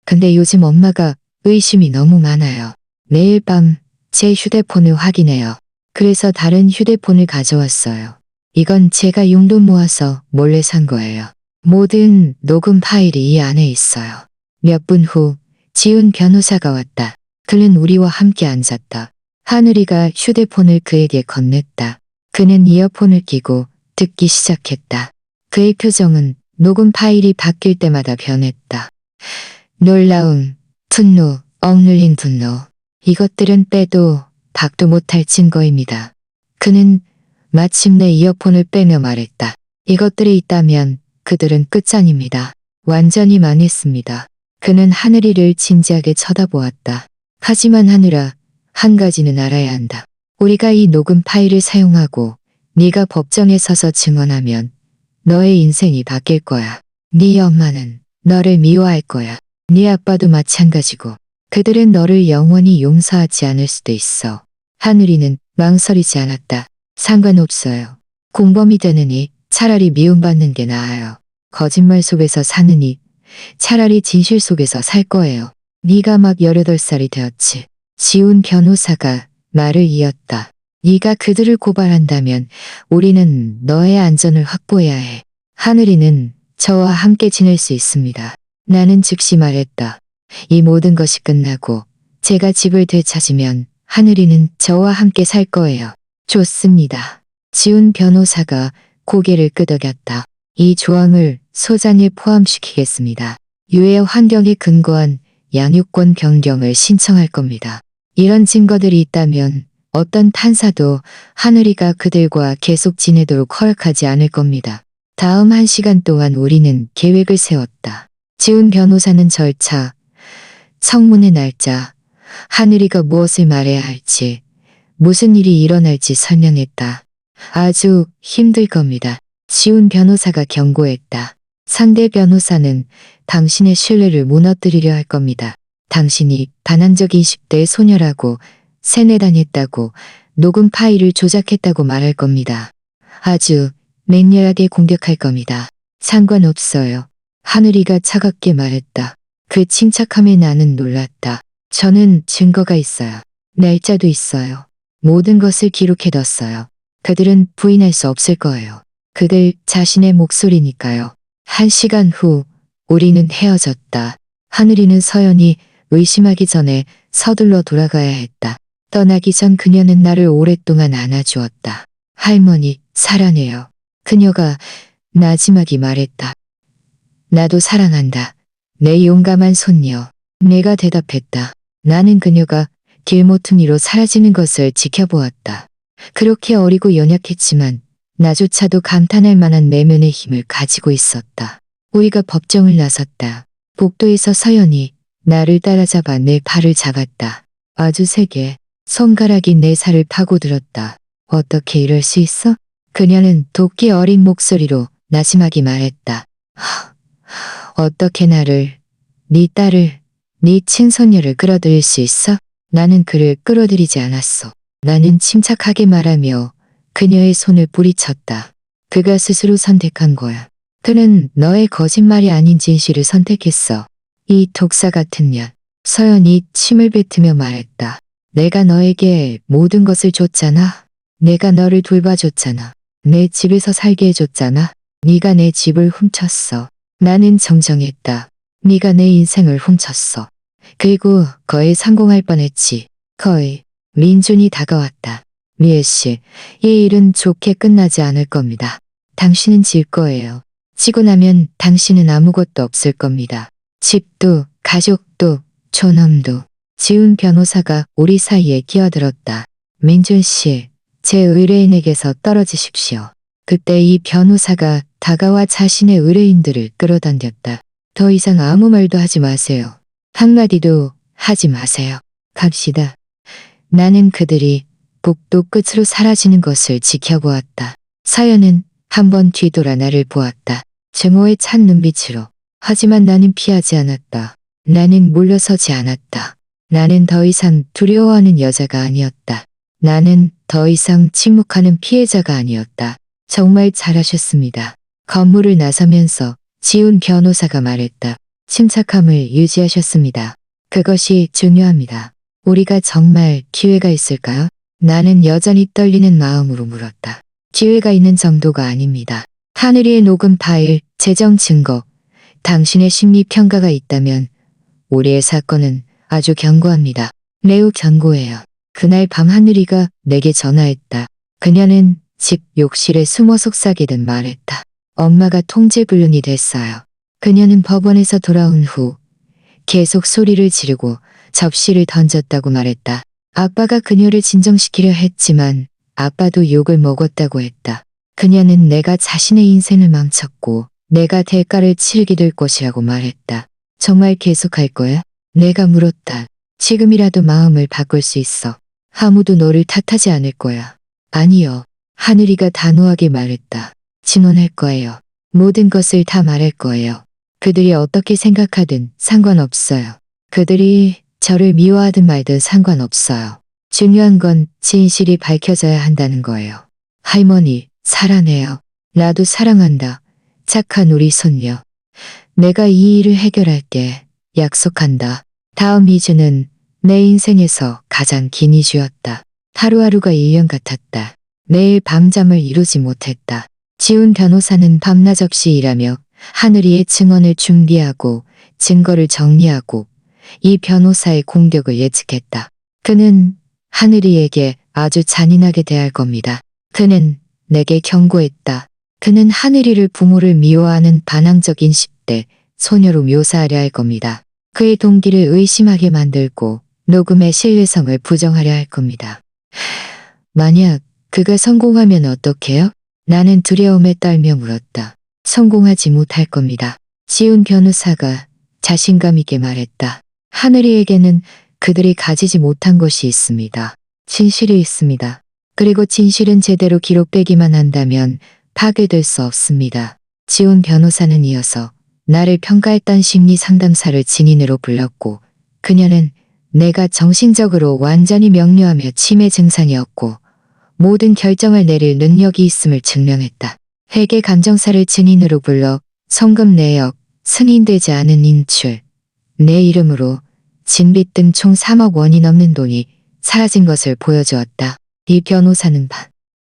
근데 요즘 엄마가 의심이 너무 많아요. 매일 밤 제 휴대폰을 확인해요. 그래서 다른 휴대폰을 가져왔어요. 이건 제가 용돈 모아서 몰래 산 거예요. 모든 녹음 파일이 이 안에 있어요. 몇 분 후 지훈 변호사가 왔다. 그는 우리와 함께 앉았다. 하늘이가 휴대폰을 그에게 건넸다. 그는 이어폰을 끼고 듣기 시작했다. 그의 표정은 녹음 파일이 바뀔 때마다 변했다. 놀라움, 분노, 억눌린 분노. 이것들은 빼도 박도 못할 증거입니다. 그는 마침내 이어폰을 빼며 말했다. 이것들이 있다면 그들은 끝장입니다. 완전히 망했습니다. 그는 하늘이를 진지하게 쳐다보았다. 하지만 하늘아, 한 가지는 알아야 한다. 우리가 이 녹음 파일을 사용하고 네가 법정에 서서 증언하면 너의 인생이 바뀔 거야. 네 엄마는 너를 미워할 거야. 네 아빠도 마찬가지고. 그들은 너를 영원히 용서하지 않을 수도 있어. 하늘이는 망설이지 않았다. 상관없어요. 공범이 되느니 차라리 미움받는 게 나아요. 거짓말 속에서 사느니 차라리 진실 속에서 살 거예요. 네가 막 18살이 되었지. 지훈 변호사가 말을 이었다. 네가 그들을 고발한다면 우리는 너의 안전을 확보해야 해. 하늘이는 저와 함께 지낼 수 있습니다. 나는 즉시 말했다. 이 모든 것이 끝나고 제가 집을 되찾으면 하늘이는 저와 함께 살 거예요. 좋습니다. 지훈 변호사가 고개를 끄덕였다. 이 조항을 소장에 포함시키겠습니다. 유해 환경에 근거한 양육권 변경을 신청할 겁니다. 이런 증거들이 있다면 어떤 판사도 하늘이가 그들과 계속 지내도록 허락하지 않을 겁니다. 다음 1시간 동안 우리는 계획을 세웠다. 지훈 변호사는 절차, 청문회 날짜, 하늘이가 무엇을 말해야 할지, 무슨 일이 일어날지 설명했다. 아주 힘들 겁니다. 지훈 변호사가 경고했다. 상대 변호사는 당신의 신뢰를 무너뜨리려 할 겁니다. 당신이 반항적 20대 소녀라고 세뇌당했다고 녹음 파일을 조작했다고 말할 겁니다. 아주 맹렬하게 공격할 겁니다. 상관없어요. 하늘이가 차갑게 말했다. 그 침착함에 나는 놀랐다. 저는 증거가 있어요. 날짜도 있어요. 모든 것을 기록해뒀어요. 그들은 부인할 수 없을 거예요. 그들 자신의 목소리니까요. 1시간 후 우리는 헤어졌다. 하늘이는 서연이 의심하기 전에 서둘러 돌아가야 했다. 떠나기 전 그녀는 나를 오랫동안 안아주었다. 할머니, 사랑해요. 그녀가 나지막이 말했다. 나도 사랑한다. 내 용감한 손녀. 내가 대답했다. 나는 그녀가 길모퉁이로 사라지는 것을 지켜보았다. 그렇게 어리고 연약했지만 나조차도 감탄할 만한 내면의 힘을 가지고 있었다. 우리가 법정을 나섰다. 복도에서 서연이 나를 따라잡아 내 팔을 잡았다. 아주 세게 손가락이 내 살을 파고들었다. 어떻게 이럴 수 있어? 그녀는 도끼 어린 목소리로 나지막이 말했다. 어떻게 나를, 네 딸을, 네 친손녀를 끌어들일 수 있어? 나는 그를 끌어들이지 않았어. 나는 침착하게 말하며 그녀의 손을 뿌리쳤다. 그가 스스로 선택한 거야. 그는 너의 거짓말이 아닌 진실을 선택했어. 이 독사 같은 년. 서연이 침을 뱉으며 말했다. 내가 너에게 모든 것을 줬잖아. 내가 너를 돌봐줬잖아. 내 집에서 살게 해줬잖아. 네가 내 집을 훔쳤어. 나는 정정했다. 네가 내 인생을 훔쳤어. 그리고 거의 성공할 뻔했지. 거의. 민준이 다가왔다. 미애 씨, 이 일은 좋게 끝나지 않을 겁니다. 당신은 질 거예요. 지고 나면 당신은 아무것도 없을 겁니다. 집도, 가족도, 존엄도. 지훈 변호사가 우리 사이에 끼어들었다. 민준 씨, 제 의뢰인에게서 떨어지십시오. 그때 이 변호사가 다가와 자신의 의뢰인들을 끌어당겼다. 더 이상 아무 말도 하지 마세요. 한마디도 하지 마세요. 갑시다. 나는 그들이 복도 끝으로 사라지는 것을 지켜보았다. 서연은 한번 뒤돌아 나를 보았다. 증오에 찬 눈빛으로. 하지만 나는 피하지 않았다. 나는 물러서지 않았다. 나는 더 이상 두려워하는 여자가 아니었다. 나는 더 이상 침묵하는 피해자가 아니었다. 정말 잘하셨습니다. 건물을 나서면서 지훈 변호사가 말했다. 침착함을 유지하셨습니다. 그것이 중요합니다. 우리가 정말 기회가 있을까요? 나는 여전히 떨리는 마음으로 물었다. 기회가 있는 정도가 아닙니다. 하늘이의 녹음 파일, 재정 증거, 당신의 심리 평가가 있다면 우리의 사건은 아주 견고합니다. 매우 견고해요. 그날 밤 하늘이가 내게 전화했다. 그녀는 집 욕실에 숨어 속삭이듯 말했다. 엄마가 통제불능이 됐어요. 그녀는 법원에서 돌아온 후 계속 소리를 지르고 접시를 던졌다고 말했다. 아빠가 그녀를 진정시키려 했지만 아빠도 욕을 먹었다고 했다. 그녀는 내가 자신의 인생을 망쳤고 내가 대가를 치르게 될 것이라고 말했다. 정말 계속할 거야? 내가 물었다. 지금이라도 마음을 바꿀 수 있어. 아무도 너를 탓하지 않을 거야. 아니요. 하늘이가 단호하게 말했다. 진원할 거예요. 모든 것을 다 말할 거예요. 그들이 어떻게 생각하든 상관없어요. 그들이 저를 미워하든 말든 상관없어요. 중요한 건 진실이 밝혀져야 한다는 거예요. 할머니, 사랑해요. 나도 사랑한다. 착한 우리 손녀. 내가 이 일을 해결할게. 약속한다. 다음 2주는 내 인생에서 가장 긴 2주였다. 하루하루가 1년 같았다. 매일 밤잠을 이루지 못했다. 지훈 변호사는 밤낮 없이 일하며 하늘이의 증언을 준비하고 증거를 정리하고 이 변호사의 공격을 예측했다. 그는 하늘이에게 아주 잔인하게 대할 겁니다. 그는 내게 경고했다. 그는 하늘이를 부모를 미워하는 반항적인 10대 소녀로 묘사하려 할 겁니다. 그의 동기를 의심하게 만들고 녹음의 신뢰성을 부정하려 할 겁니다. 만약 그가 성공하면 어떡해요? 나는 두려움에 떨며 물었다. 성공하지 못할 겁니다. 지훈 변호사가 자신감 있게 말했다. 하늘이에게는 그들이 가지지 못한 것이 있습니다. 진실이 있습니다. 그리고 진실은 제대로 기록되기만 한다면 파괴될 수 없습니다. 지훈 변호사는 이어서 나를 평가했던 심리 상담사를 증인으로 불렀고 그녀는 내가 정신적으로 완전히 명료하며 치매 증상이었고 모든 결정을 내릴 능력이 있음을 증명했다. 회계 감정사를 증인으로 불러 송금 내역, 승인되지 않은 인출, 내 이름으로 진빚 등 총 3억 원이 넘는 돈이 사라진 것을 보여주었다. 이 변호사는